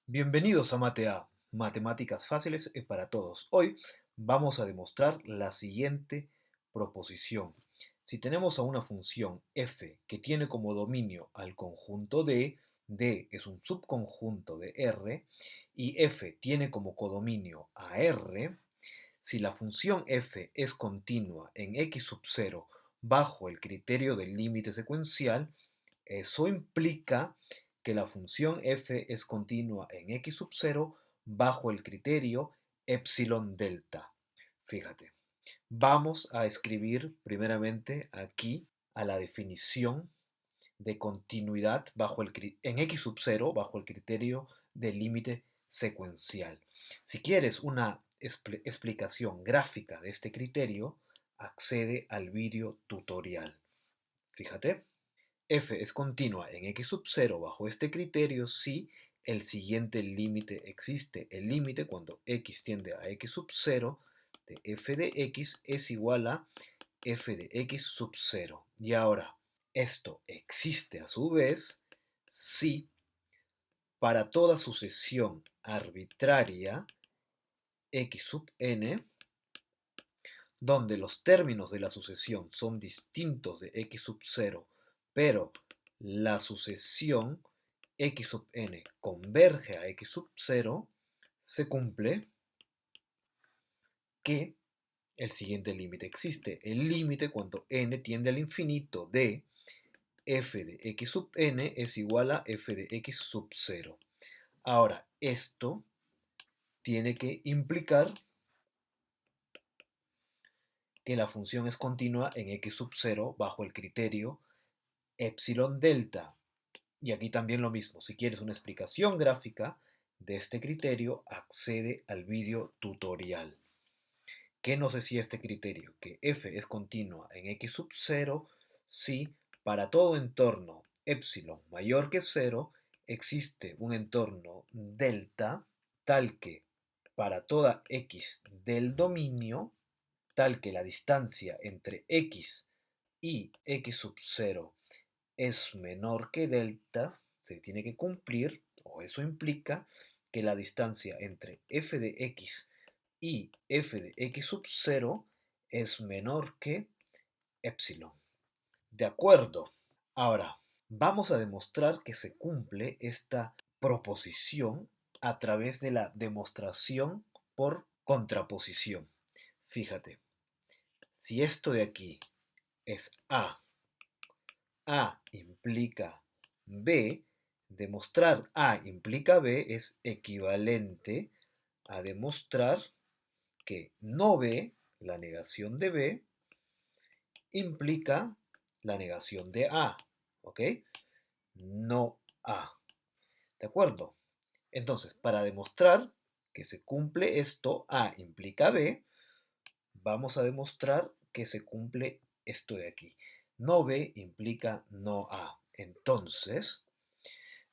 Bienvenidos a MateA, Matemáticas Fáciles y para Todos. Hoy vamos a demostrar la siguiente proposición. Si tenemos a una función f que tiene como dominio al conjunto D es un subconjunto de R, y f tiene como codominio a R, si la función f es continua en x sub 0 bajo el criterio del límite secuencial, eso implica que la función f es continua en x sub 0 bajo el criterio epsilon delta. Fíjate, vamos a escribir primeramente aquí a la definición de continuidad en x sub 0 bajo el criterio del límite secuencial. Si quieres una explicación gráfica de este criterio, accede al vídeo tutorial. Fíjate. F es continua en x sub 0 bajo este criterio si el siguiente límite existe. El límite cuando x tiende a x sub 0 de f de x es igual a f de x sub 0. Y ahora, esto existe a su vez si para toda sucesión arbitraria x sub n, donde los términos de la sucesión son distintos de x sub 0, pero la sucesión x sub n converge a x sub 0, se cumple que el siguiente límite existe. El límite cuando n tiende al infinito de f de x sub n es igual a f de x sub 0. Ahora, esto tiene que implicar que la función es continua en x sub 0 bajo el criterio epsilon delta. Y aquí también lo mismo, si quieres una explicación gráfica de este criterio, accede al vídeo tutorial. ¿Qué nos decía este criterio? Que f es continua en x sub 0 si para todo entorno epsilon mayor que 0 existe un entorno delta tal que para toda x del dominio, tal que la distancia entre x y x sub 0 es menor que delta, se tiene que cumplir, o eso implica que la distancia entre f de x y f de x sub 0 es menor que epsilon. De acuerdo. Ahora, vamos a demostrar que se cumple esta proposición a través de la demostración por contraposición. Fíjate, si esto de aquí es A implica B, demostrar A implica B es equivalente a demostrar que no B, la negación de B, implica la negación de A, ¿ok? No A, ¿de acuerdo? Entonces, para demostrar que se cumple esto, A implica B, vamos a demostrar que se cumple esto de aquí. No B implica no A. Entonces,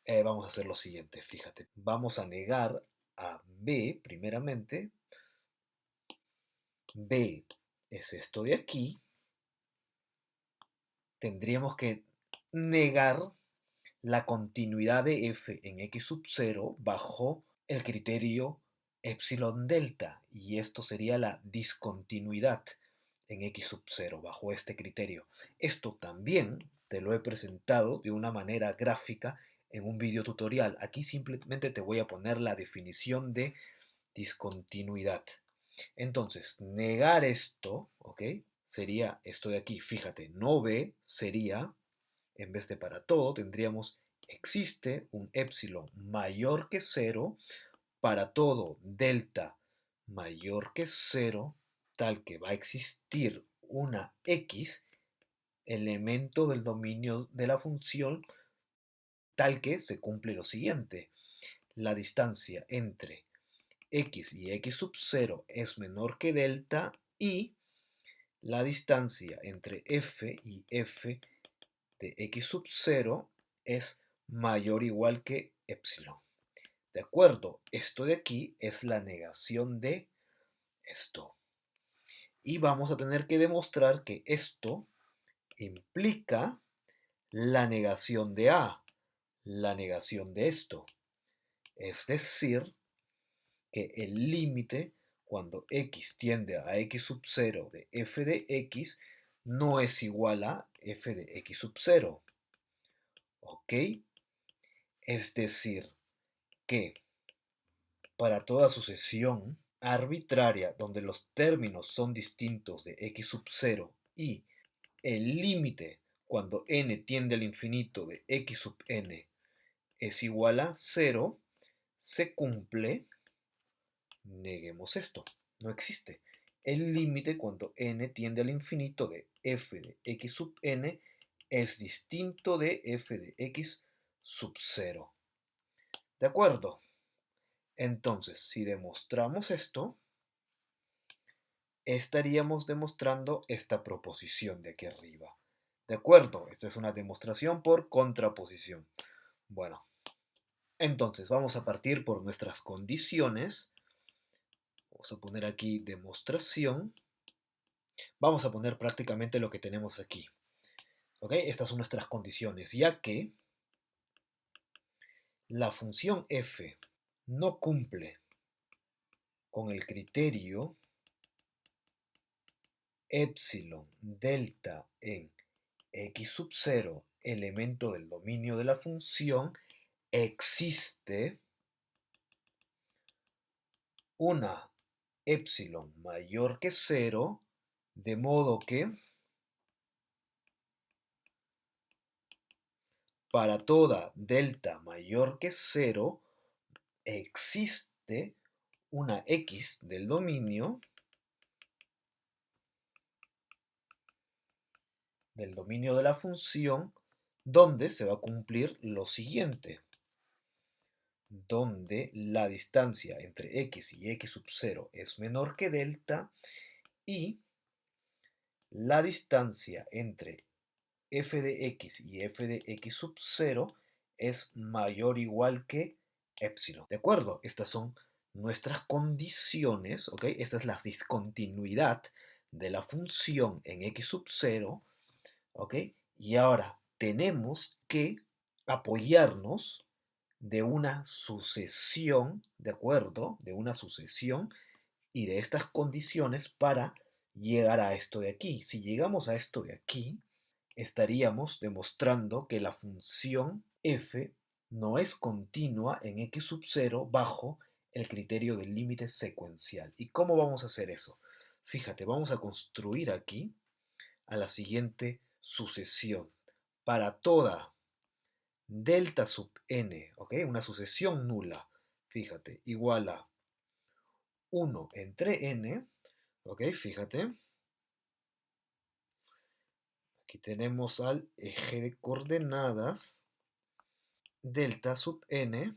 vamos a hacer lo siguiente, fíjate. Vamos a negar a B primeramente. B es esto de aquí. Tendríamos que negar la continuidad de f en x sub 0 bajo el criterio epsilon delta, y esto sería la discontinuidad en x sub 0 bajo este criterio. Esto también te lo he presentado de una manera gráfica en un video tutorial. Aquí simplemente te voy a poner la definición de discontinuidad. Entonces, negar esto, ¿ok? Sería esto de aquí. Fíjate, no b sería, en vez de para todo, tendríamos existe un epsilon mayor que 0 para todo delta mayor que 0, tal que va a existir una x, elemento del dominio de la función, tal que se cumple lo siguiente. La distancia entre x y x sub 0 es menor que delta, y la distancia entre f y f de x sub 0 es mayor o igual que epsilon. ¿De acuerdo? Esto de aquí es la negación de esto. Y vamos a tener que demostrar que esto implica la negación de A, la negación de esto. Es decir, que el límite cuando x tiende a x sub 0 de f de x no es igual a f de x sub 0. ¿Ok? Es decir, que para toda sucesión arbitraria donde los términos son distintos de x sub 0 y el límite cuando n tiende al infinito de x sub n es igual a 0, se cumple, neguemos esto, no existe. El límite cuando n tiende al infinito de f de x sub n es distinto de f de x sub 0. ¿De acuerdo? Entonces, si demostramos esto, estaríamos demostrando esta proposición de aquí arriba. ¿De acuerdo? Esta es una demostración por contraposición. Bueno, entonces vamos a partir por nuestras condiciones. Vamos a poner aquí demostración. Vamos a poner prácticamente lo que tenemos aquí. ¿Ok? Estas son nuestras condiciones, ya que la función f no cumple con el criterio epsilon delta en x sub 0, elemento del dominio de la función, existe una epsilon mayor que 0, de modo que para toda delta mayor que 0 existe una x del dominio de la función donde se va a cumplir lo siguiente, donde la distancia entre x y x sub 0 es menor que delta y la distancia entre f de x y f de x sub 0 es mayor o igual que epsilon. ¿De acuerdo? Estas son nuestras condiciones, ¿ok? Esta es la discontinuidad de la función en x sub 0, ¿ok? Y ahora tenemos que apoyarnos de una sucesión, ¿de acuerdo? De una sucesión y de estas condiciones para llegar a esto de aquí. Si llegamos a esto de aquí, estaríamos demostrando que la función f no es continua en x sub 0 bajo el criterio del límite secuencial. ¿Y cómo vamos a hacer eso? Fíjate, vamos a construir aquí a la siguiente sucesión. Para toda delta sub n, ¿ok? Una sucesión nula, fíjate, igual a 1 entre n, ¿ok? Fíjate, aquí tenemos al eje de coordenadas, delta sub n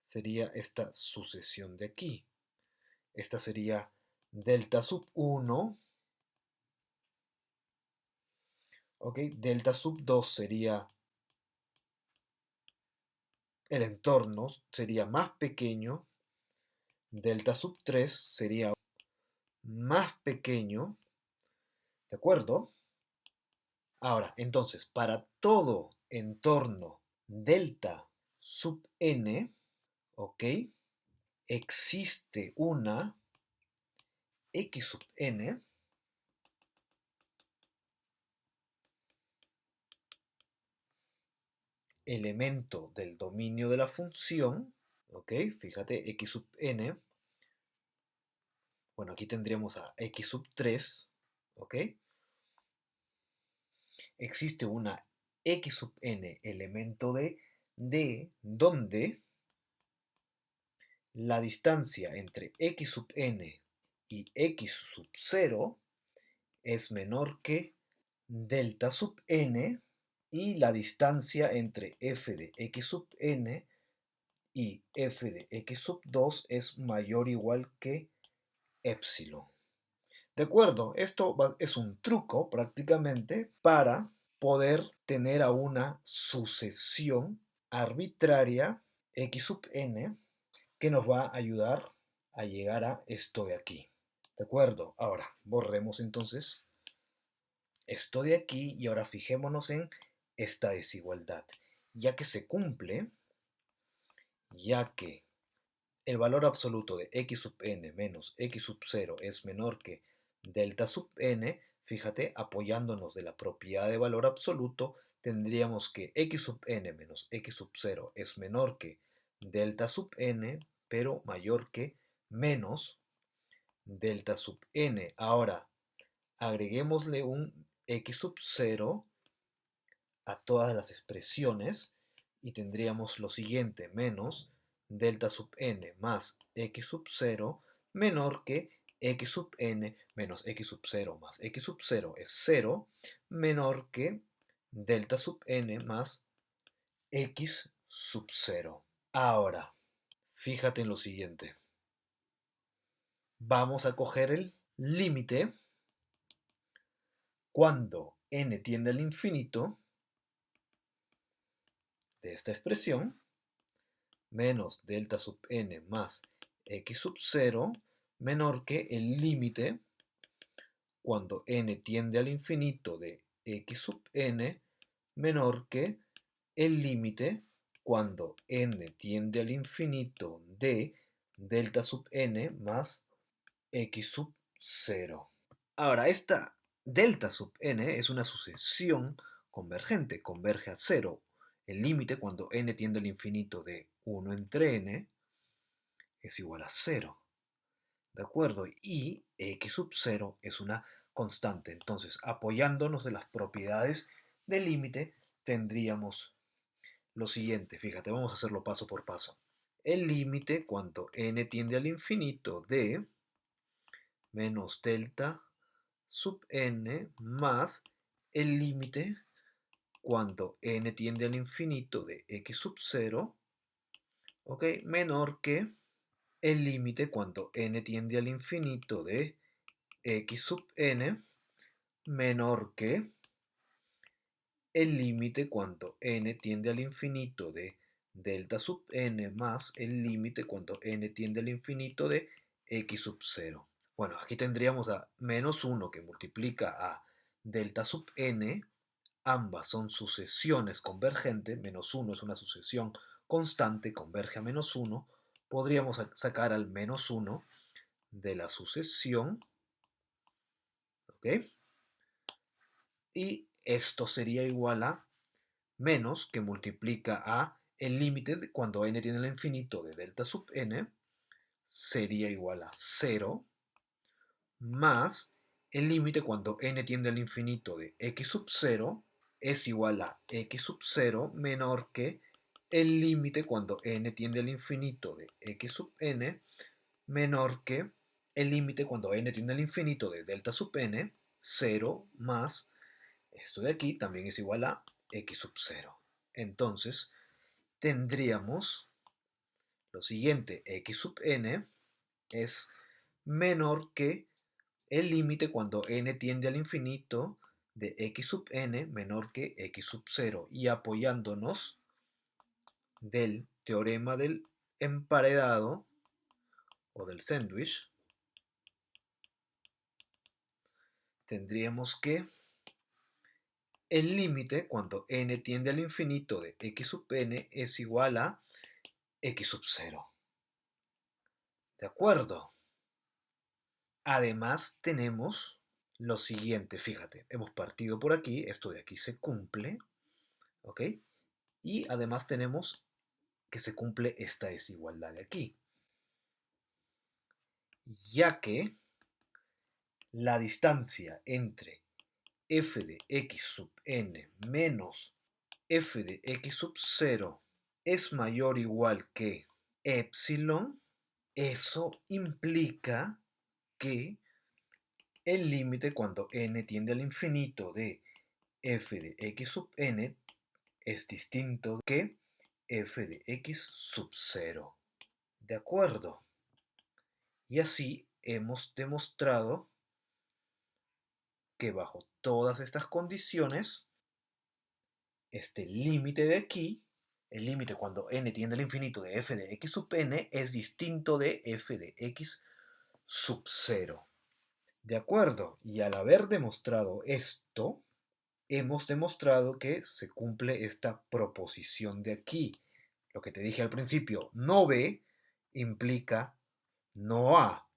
sería esta sucesión de aquí. Esta sería delta sub 1, ¿ok? Delta sub 2 sería el entorno, sería más pequeño. Delta sub 3 sería más pequeño, ¿de acuerdo? Ahora, entonces, para todo entorno delta sub n, ¿ok? Existe una x sub n elemento del dominio de la función, ¿ok? Fíjate, x sub n, bueno, aquí tendríamos a x sub 3, ¿ok? Existe una x sub n elemento de D donde la distancia entre x sub n y x sub 0 es menor que delta sub n y la distancia entre f de x sub n y f de x sub 2 es mayor o igual que epsilon. ¿De acuerdo? Esto es un truco prácticamente para poder tener a una sucesión arbitraria x sub n que nos va a ayudar a llegar a esto de aquí. ¿De acuerdo? Ahora, borremos entonces esto de aquí y ahora fijémonos en esta desigualdad. Ya que se cumple, ya que el valor absoluto de x sub n menos x sub 0 es menor que delta sub n, fíjate, apoyándonos de la propiedad de valor absoluto, tendríamos que x sub n menos x sub 0 es menor que delta sub n, pero mayor que menos delta sub n. Ahora, agreguémosle un x sub 0 a todas las expresiones y tendríamos lo siguiente, menos delta sub n más x sub 0 menor que x sub n menos x sub 0 más x sub 0 es 0, menor que delta sub n más x sub 0. Ahora, fíjate en lo siguiente. Vamos a coger el límite cuando n tiende al infinito de esta expresión, menos delta sub n más x sub 0 menor que el límite cuando n tiende al infinito de x sub n menor que el límite cuando n tiende al infinito de delta sub n más x sub 0. Ahora, esta delta sub n es una sucesión convergente, converge a 0. El límite cuando n tiende al infinito de 1 entre n es igual a 0. ¿De acuerdo? Y x sub 0 es una constante. Entonces, apoyándonos de las propiedades del límite, tendríamos lo siguiente. Fíjate, vamos a hacerlo paso por paso. El límite cuando n tiende al infinito de menos delta sub n más el límite cuando n tiende al infinito de x sub 0, ¿ok? Menor que el límite cuando n tiende al infinito de x sub n menor que el límite cuando n tiende al infinito de delta sub n más el límite cuando n tiende al infinito de x sub 0. Bueno, aquí tendríamos a menos 1 que multiplica a delta sub n. Ambas son sucesiones convergentes. Menos 1 es una sucesión constante, converge a menos 1. Podríamos sacar al menos 1 de la sucesión. ¿Ok? Y esto sería igual a menos que multiplica a el límite cuando n tiene el infinito de delta sub n sería igual a 0 más el límite cuando n tiende al infinito de x sub 0 es igual a x sub 0 menor que el límite cuando n tiende al infinito de x sub n menor que el límite cuando n tiende al infinito de delta sub n, 0 más esto de aquí también es igual a x sub 0. Entonces tendríamos lo siguiente, x sub n es menor que el límite cuando n tiende al infinito de x sub n menor que x sub 0 y apoyándonos del teorema del emparedado o del sándwich, tendríamos que el límite cuando n tiende al infinito de x sub n es igual a x sub 0. ¿De acuerdo? Además tenemos lo siguiente, fíjate, hemos partido por aquí, esto de aquí se cumple, ¿ok? Y además tenemos que se cumple esta desigualdad de aquí, ya que la distancia entre f de x sub n menos f de x sub 0 es mayor o igual que epsilon, eso implica que el límite cuando n tiende al infinito de f de x sub n es distinto que f de x sub 0. ¿De acuerdo? Y así hemos demostrado que bajo todas estas condiciones, este límite de aquí, el límite cuando n tiende al infinito de f de x sub n es distinto de f de x sub 0. ¿De acuerdo? Y al haber demostrado esto, hemos demostrado que se cumple esta proposición de aquí, Lo que te dije al principio, no B implica no A.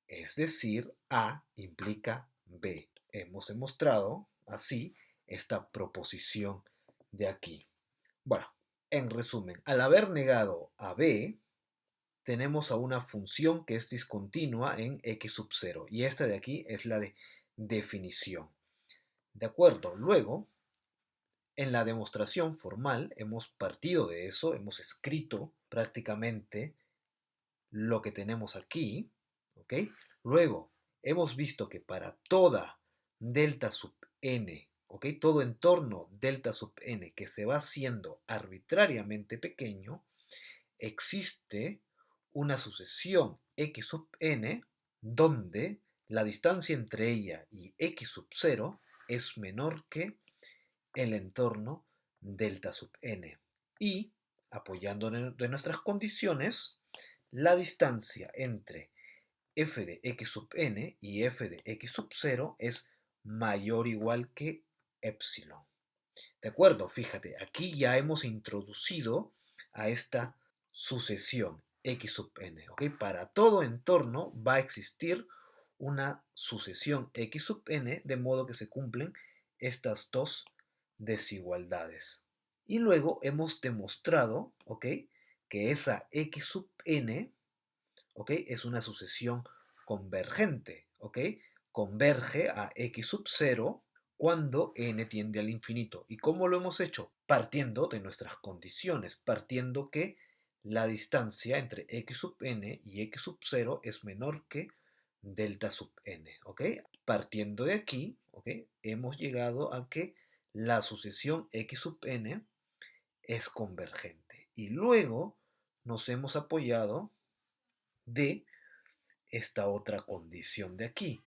Es decir, A implica B. Hemos demostrado así esta proposición de aquí. Bueno, en resumen, al haber negado a B, tenemos a una función que es discontinua en x sub 0 y esta de aquí es la de definición. ¿De acuerdo? Luego, en la demostración formal hemos partido de eso, hemos escrito prácticamente lo que tenemos aquí, ¿ok? Luego, hemos visto que para toda delta sub n, ¿ok? Todo entorno delta sub n que se va haciendo arbitrariamente pequeño, existe una sucesión x sub n donde la distancia entre ella y x sub 0 es menor que el entorno delta sub n. Y, apoyándonos de nuestras condiciones, la distancia entre f de x sub n y f de x sub 0 es mayor o igual que epsilon. ¿De acuerdo? Fíjate, aquí ya hemos introducido a esta sucesión x sub n. ¿Ok? Para todo entorno va a existir una sucesión x sub n, de modo que se cumplen estas dos desigualdades. Y luego hemos demostrado, ¿ok?, que esa x sub n, ¿ok?, es una sucesión convergente, ¿ok? Converge a x sub 0 cuando n tiende al infinito. ¿Y cómo lo hemos hecho? Partiendo de nuestras condiciones, partiendo que la distancia entre x sub n y x sub 0 es menor que delta sub n, ¿ok? Partiendo de aquí, ¿ok?, hemos llegado a que la sucesión x sub n es convergente. Y luego nos hemos apoyado de esta otra condición de aquí.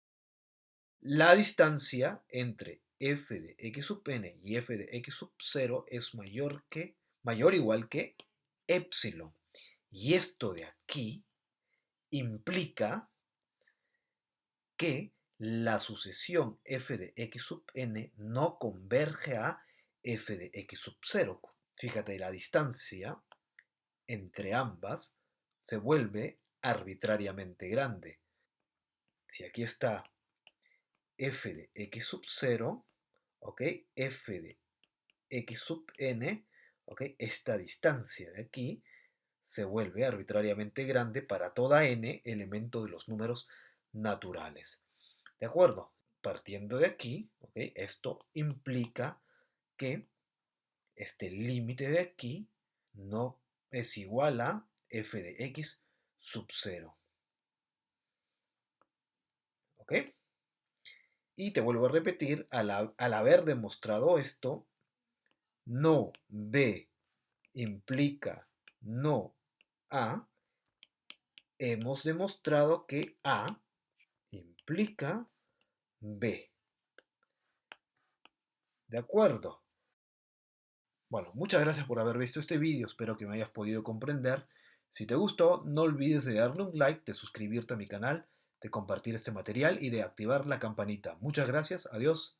La distancia entre f de x sub n y f de x sub 0 es mayor o igual que epsilon. Y esto de aquí implica que la sucesión f de x sub n no converge a f de x sub 0. Fíjate, la distancia entre ambas se vuelve arbitrariamente grande. Si aquí está f de x sub 0, ¿ok?, f de x sub n, ¿ok?, esta distancia de aquí se vuelve arbitrariamente grande para toda n elemento de los números naturales. ¿De acuerdo? Partiendo de aquí, ¿ok?, esto implica que este límite de aquí no es igual a f de x sub 0. ¿Ok? Y te vuelvo a repetir, al haber demostrado esto, no B implica no A, hemos demostrado que A implica B. ¿De acuerdo? Bueno, muchas gracias por haber visto este vídeo, espero que me hayas podido comprender. Si te gustó, no olvides de darle un like, de suscribirte a mi canal, de compartir este material y de activar la campanita. Muchas gracias, adiós.